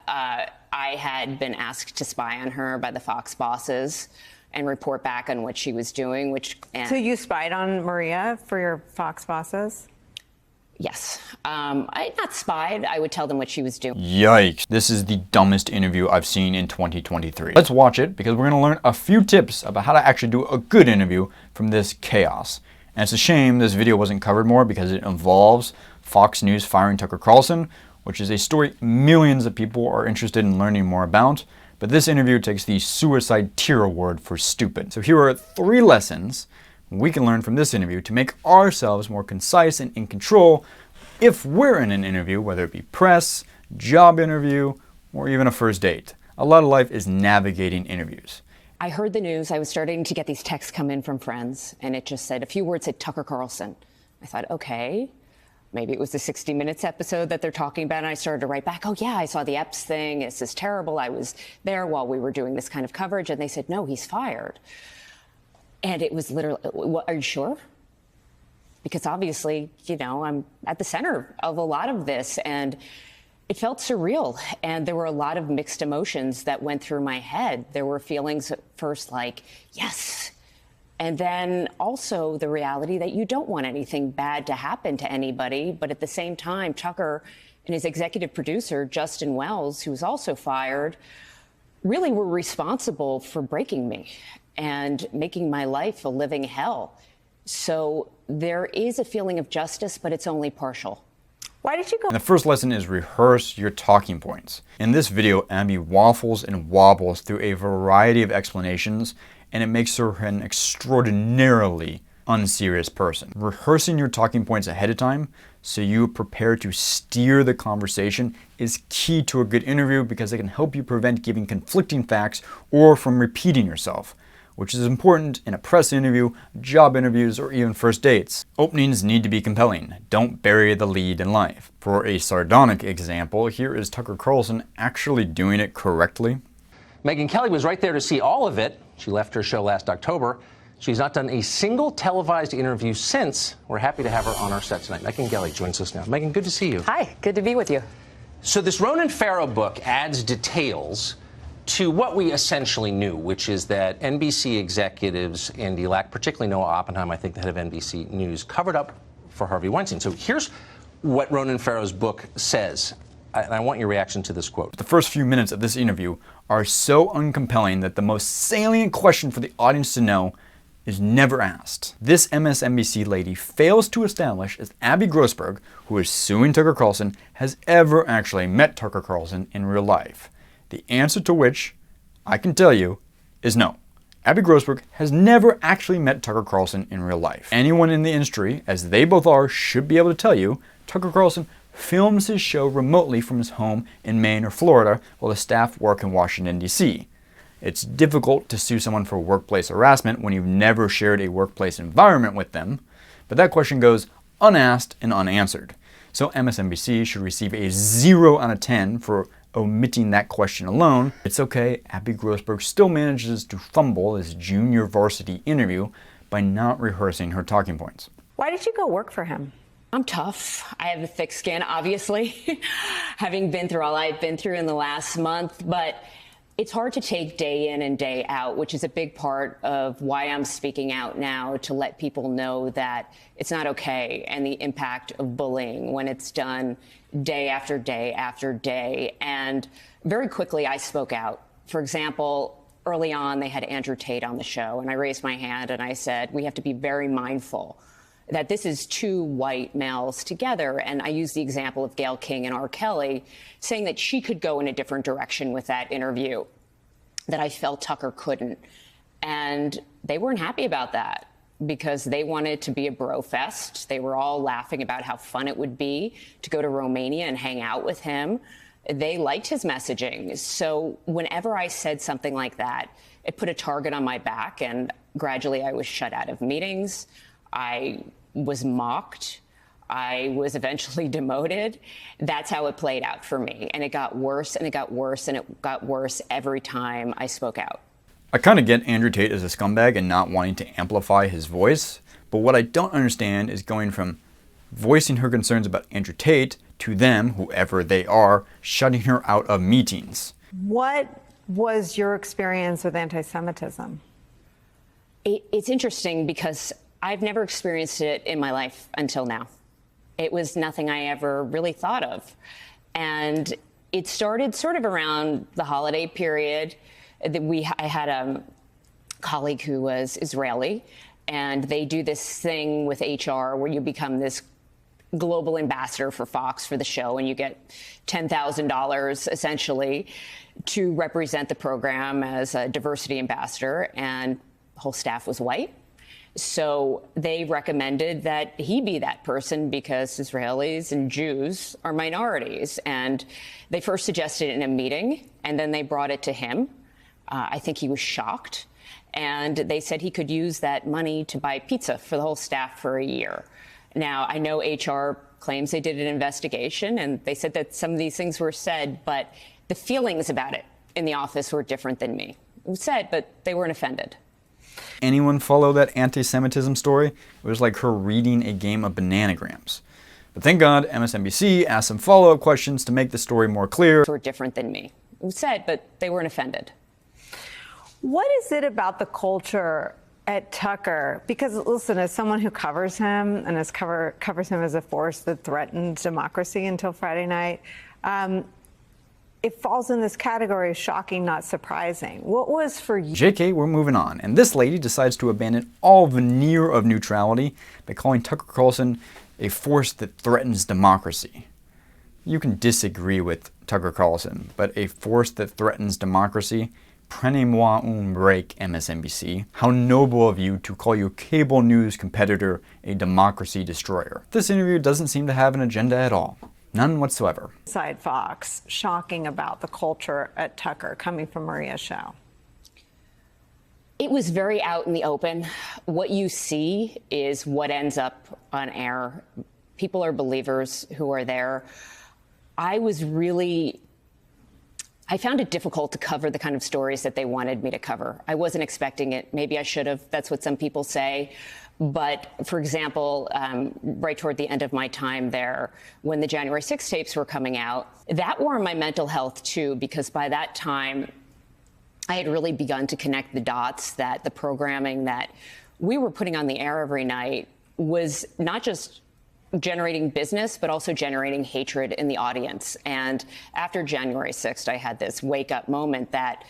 I had been asked to spy on her by the Fox bosses and report back on what she was doing. So you spied on Maria for your Fox bosses? Yes. I not spied. I would tell them what she was doing. Yikes. This is the dumbest interview I've seen in 2023. Let's watch it because we're going to learn a few tips about how to actually do a good interview from this chaos. And it's a shame this video wasn't covered more because it involves Fox News firing Tucker Carlson, which is a story millions of people are interested in learning more about. But this interview takes the suicide tier award for stupid. So here are 3 lessons we can learn from this interview to make ourselves more concise and in control if we're in an interview, whether it be press, job interview, or even a first date. A lot of life is navigating interviews. I heard the news. I was starting to get these texts come in from friends, and it just said, a few words said Tucker Carlson. I thought, okay, maybe it was the 60 Minutes episode that they're talking about, and I started to write back, oh yeah, I saw the Epps thing, this is terrible, I was there while we were doing this kind of coverage, and they said, no, he's fired. And it was literally, are you sure? Because obviously, you know, I'm at the center of a lot of this, and it felt surreal. And there were a lot of mixed emotions that went through my head. There were feelings at first like, yes. And then also the reality that you don't want anything bad to happen to anybody. But at the same time, Tucker and his executive producer, Justin Wells, who was also fired, really were responsible for breaking me and making my life a living hell. So there is a feeling of justice, but it's only partial. Why did you go? And the first lesson is rehearse your talking points. In this video, Abby waffles and wobbles through a variety of explanations, and it makes her an extraordinarily unserious person. Rehearsing your talking points ahead of time so you prepare to steer the conversation is key to a good interview because it can help you prevent giving conflicting facts or from repeating yourself, which is important in a press interview, job interviews, or even first dates. Openings need to be compelling. Don't bury the lead in life. For a sardonic example, here is Tucker Carlson actually doing it correctly. Megyn Kelly was right there to see all of it. She left her show last October. She's not done a single televised interview since. We're happy to have her on our set tonight. Megyn Kelly joins us now. Megyn, good to see you. Hi, good to be with you. So this Ronan Farrow book adds details to what we essentially knew, which is that NBC executives and the elect, particularly Noah Oppenheim, I think the head of NBC News, covered up for Harvey Weinstein. So here's what Ronan Farrow's book says. And I want your reaction to this quote. The first few minutes of this interview are so uncompelling that the most salient question for the audience to know is never asked. This MSNBC lady fails to establish if Abby Grossberg, who is suing Tucker Carlson, has ever actually met Tucker Carlson in real life. The answer to which, I can tell you, is no. Abby Grossberg has never actually met Tucker Carlson in real life. Anyone in the industry, as they both are, should be able to tell you, Tucker Carlson films his show remotely from his home in Maine or Florida while the staff work in Washington, D.C. It's difficult to sue someone for workplace harassment when you've never shared a workplace environment with them, but that question goes unasked and unanswered. So MSNBC should receive a 0 out of 10 for omitting that question alone. It's okay, Abby Grossberg still manages to fumble this junior varsity interview by not rehearsing her talking points. Why did you go work for him? I'm tough. I have a thick skin, obviously, having been through all I've been through in the last month, but it's hard to take day in and day out, which is a big part of why I'm speaking out now, to let people know that it's not okay, and the impact of bullying when it's done day after day after day. And very quickly, I spoke out. For example, early on, they had Andrew Tate on the show, and I raised my hand and I said, we have to be very mindful that this is 2 white males together. And I used the example of Gayle King and R. Kelly, saying that she could go in a different direction with that interview, that I felt Tucker couldn't. And they weren't happy about that because they wanted to be a bro fest. They were all laughing about how fun it would be to go to Romania and hang out with him. They liked his messaging. So whenever I said something like that, it put a target on my back, and gradually I was shut out of meetings. I was mocked. I was eventually demoted. That's how it played out for me. And it got worse and it got worse and it got worse every time I spoke out. I kind of get Andrew Tate as a scumbag and not wanting to amplify his voice, but what I don't understand is going from voicing her concerns about Andrew Tate to them, whoever they are, shutting her out of meetings. What was your experience with anti-Semitism? It's interesting because I've never experienced it in my life until now. It was nothing I ever really thought of. And it started sort of around the holiday period. I had a colleague who was Israeli, and they do this thing with HR where you become this global ambassador for Fox for the show, and you get $10,000 essentially to represent the program as a diversity ambassador, and the whole staff was white. So they recommended that he be that person because Israelis and Jews are minorities. And they first suggested it in a meeting, and then they brought it to him. I think he was shocked. And they said he could use that money to buy pizza for the whole staff for a year. Now, I know HR claims they did an investigation, and they said that some of these things were said, but the feelings about it in the office were different than me. It was said, but they weren't offended. Anyone follow that anti-Semitism story? It was like her reading a game of bananagrams. But thank God, MSNBC asked some follow-up questions to make the story more clear. Were different than me. It was said, but they weren't offended. What is it about the culture at Tucker? Because listen, as someone who covers him and covers him as a force that threatened democracy until Friday night, it falls in this category of shocking, not surprising. What was for you? JK, we're moving on. And this lady decides to abandon all veneer of neutrality by calling Tucker Carlson a force that threatens democracy. You can disagree with Tucker Carlson, but a force that threatens democracy? Prenez-moi un break, MSNBC. How noble of you to call your cable news competitor a democracy destroyer. This interview doesn't seem to have an agenda at all. None whatsoever. Inside Fox, shocking about the culture at Tucker coming from Maria's show. It was very out in the open. What you see is what ends up on air. People are believers who are there. I found it difficult to cover the kind of stories that they wanted me to cover. I wasn't expecting it. Maybe I should have. That's what some people say. But, for example, right toward the end of my time there, when the January 6 tapes were coming out, that wore on my mental health, too, because by that time, I had really begun to connect the dots that the programming that we were putting on the air every night was not just generating business, but also generating hatred in the audience. And after January 6th, I had this wake-up moment that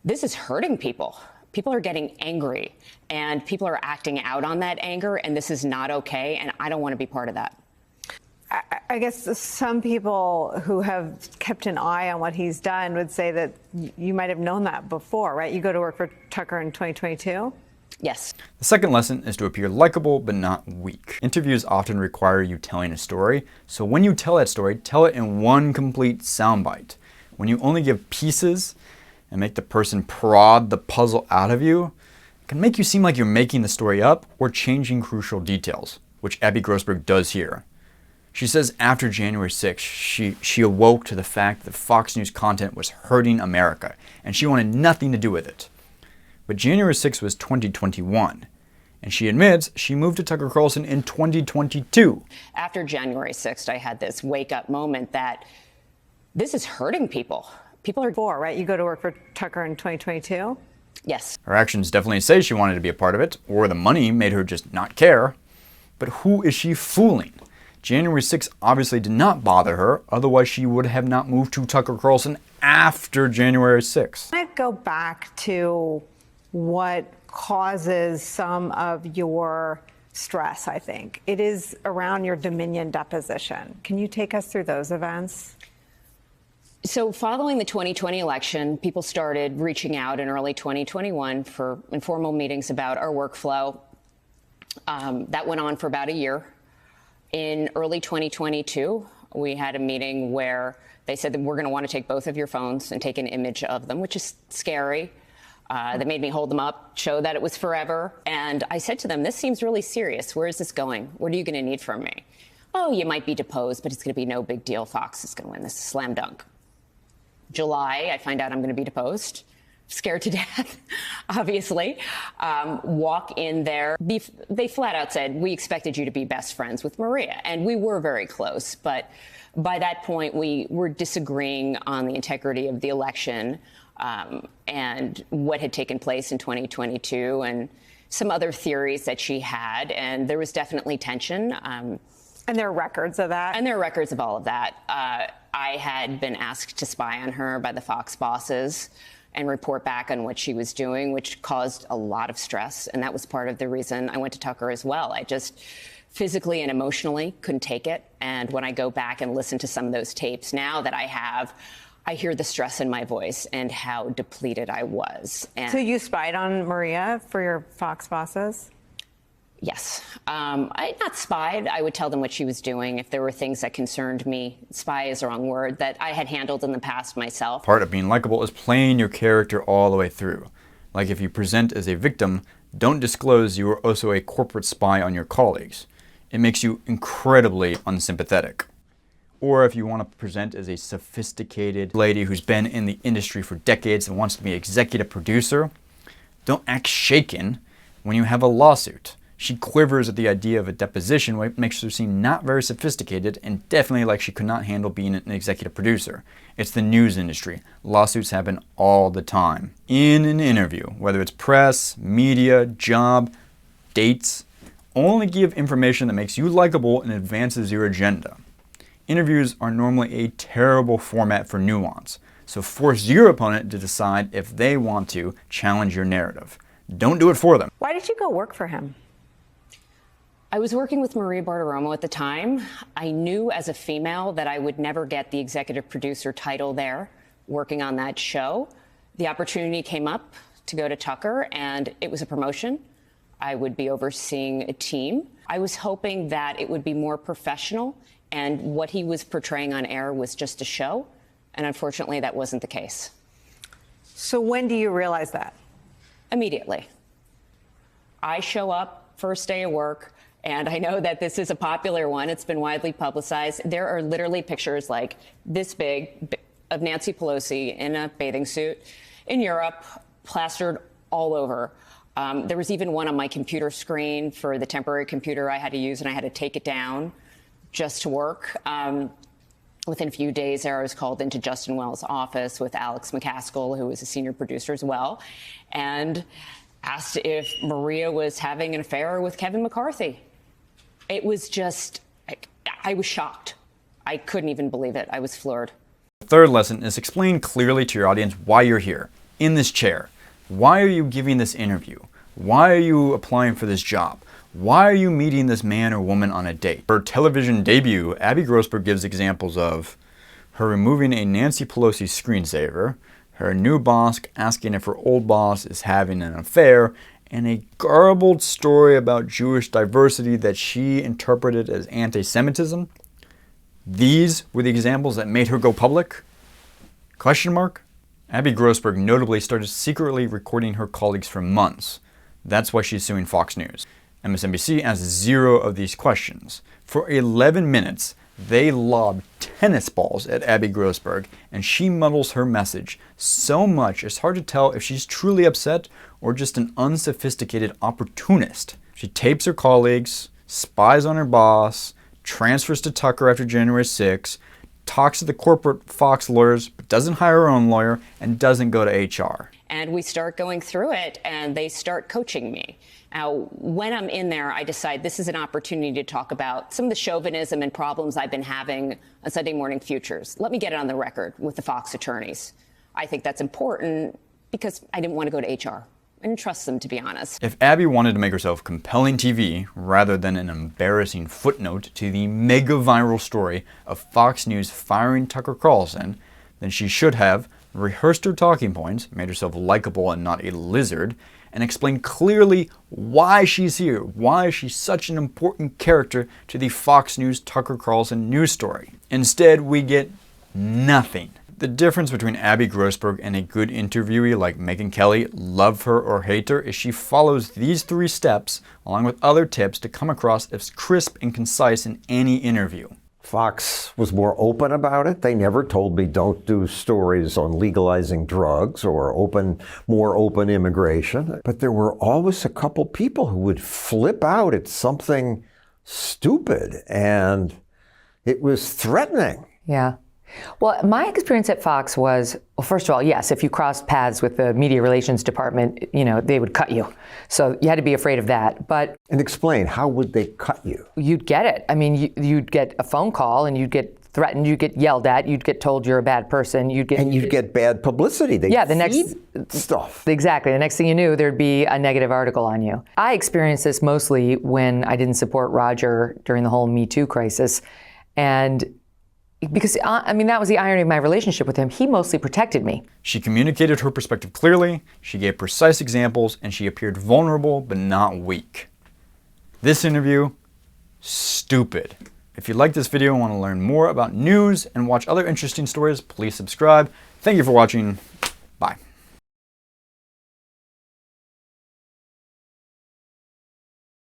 this is hurting people. People are getting angry, and people are acting out on that anger, and this is not okay, and I don't want to be part of that. I guess some people who have kept an eye on what he's done would say that you might have known that before, right? You go to work for Tucker in 2022? Yes. The second lesson is to appear likable but not weak. Interviews often require you telling a story, so when you tell that story, tell it in one complete soundbite. When you only give pieces and make the person prod the puzzle out of you, it can make you seem like you're making the story up or changing crucial details, which Abby Grossberg does here. She says after January 6th, she awoke to the fact that Fox News content was hurting America, and she wanted nothing to do with it. But January 6th was 2021, and she admits she moved to Tucker Carlson in 2022. After January 6th, I had this wake-up moment that this is hurting people. People are... Right? You go to work for Tucker in 2022? Yes. Her actions definitely say she wanted to be a part of it, or the money made her just not care. But who is she fooling? January 6th obviously did not bother her, otherwise she would have not moved to Tucker Carlson after January 6th. I go back to what causes some of your stress, I think. It is around your Dominion deposition. Can you take us through those events? So following the 2020 election, people started reaching out in early 2021 for informal meetings about our workflow. That went on for about a year. In early 2022, we had a meeting where they said that we're going to want to take both of your phones and take an image of them, which is scary. They made me hold them up, show that it was forever. And I said to them, this seems really serious. Where is this going? What are you going to need from me? Oh, you might be deposed, but it's going to be no big deal. Fox is going to win. This is a slam dunk. July, I find out I'm going to be deposed. scared to death, obviously, walk in there. They flat out said, we expected you to be best friends with Maria. And we were very close. But by that point, we were disagreeing on the integrity of the election and what had taken place in 2022 and some other theories that she had. And there was definitely tension. And there are records of that? And there are records of all of that. I had been asked to spy on her by the Fox bosses and report back on what she was doing, which caused a lot of stress. And that was part of the reason I went to Tucker as well. I just physically and emotionally couldn't take it. And when I go back and listen to some of those tapes now that I hear the stress in my voice and how depleted I was. And so you spied on Maria for your Fox bosses? Yes. I not spied. I would tell them what she was doing if there were things that concerned me. Spy is the wrong word, that I had handled in the past myself. Part of being likable is playing your character all the way through. Like if you present as a victim, don't disclose you are also a corporate spy on your colleagues. It makes you incredibly unsympathetic. Or if you want to present as a sophisticated lady who's been in the industry for decades and wants to be executive producer, don't act shaken when you have a lawsuit. She quivers at the idea of a deposition, which makes her seem not very sophisticated and definitely like she could not handle being an executive producer. It's the news industry. Lawsuits happen all the time. In an interview, whether it's press, media, job, dates, only give information that makes you likable and advances your agenda. Interviews are normally a terrible format for nuance, so force your opponent to decide if they want to challenge your narrative. Don't do it for them. Why did you go work for him? I was working with Maria Bartiromo at the time. I knew as a female that I would never get the executive producer title there, working on that show. The opportunity came up to go to Tucker, and it was a promotion. I would be overseeing a team. I was hoping that it would be more professional, and what he was portraying on air was just a show. And unfortunately, that wasn't the case. So when do you realize that? Immediately. I show up, first day of work, and I know that this is a popular one. It's been widely publicized. There are literally pictures like this big of Nancy Pelosi in a bathing suit in Europe, plastered all over. There was even one on my computer screen for the temporary computer I had to use, and I had to take it down just to work. Within a few days there, I was called into Justin Wells' office with Alex McCaskill, who was a senior producer as well, and asked if Maria was having an affair with Kevin McCarthy. It was just, I was shocked. I couldn't even believe it. I was floored. The third lesson is explain clearly to your audience why you're here, in this chair. Why are you giving this interview? Why are you applying for this job? Why are you meeting this man or woman on a date? For her television debut, Abby Grossberg gives examples of her removing a Nancy Pelosi screensaver, her new boss asking if her old boss is having an affair, and a garbled story about Jewish diversity that she interpreted as anti-Semitism. These were the examples that made her go public? Question mark? Abby Grossberg notably started secretly recording her colleagues for months. That's why she's suing Fox News. MSNBC asks 0 of these questions. For 11 minutes, they lob tennis balls at Abby Grossberg, and she muddles her message so much it's hard to tell if she's truly upset or just an unsophisticated opportunist. She tapes her colleagues, spies on her boss, transfers to Tucker after January 6, talks to the corporate Fox lawyers, but doesn't hire her own lawyer, and doesn't go to HR. And we start going through it, and they start coaching me. Now, when I'm in there, I decide this is an opportunity to talk about some of the chauvinism and problems I've been having on Sunday Morning Futures. Let me get it on the record with the Fox attorneys. I think that's important because I didn't want to go to HR. I didn't trust them, to be honest. If Abby wanted to make herself compelling TV rather than an embarrassing footnote to the mega viral story of Fox News firing Tucker Carlson, then she should have rehearsed her talking points, made herself likable and not a lizard, and explained clearly why she's here, why she's such an important character to the Fox News Tucker Carlson news story. Instead, we get nothing. The difference between Abby Grossberg and a good interviewee like Megyn Kelly, love her or hate her, is she follows these 3 steps along with other tips to come across as crisp and concise in any interview. Fox was more open about it. They never told me don't do stories on legalizing drugs or more open immigration. But there were always a couple people who would flip out at something stupid, and it was threatening. Yeah. Well, my experience at Fox was, well, first of all, yes, if you crossed paths with the media relations department, they would cut you. So you had to be afraid of that. And explain, how would they cut you? You'd get it. I mean, you'd get a phone call and you'd get threatened, you'd get yelled at, you'd get told you're a bad person, you'd get bad publicity. The next stuff. Exactly. The next thing you knew, there'd be a negative article on you. I experienced this mostly when I didn't support Roger during the whole Me Too crisis. And because, that was the irony of my relationship with him. He mostly protected me. She communicated her perspective clearly, she gave precise examples, and she appeared vulnerable but not weak. This interview, stupid. If you like this video and want to learn more about news and watch other interesting stories, please subscribe. Thank you for watching. Bye.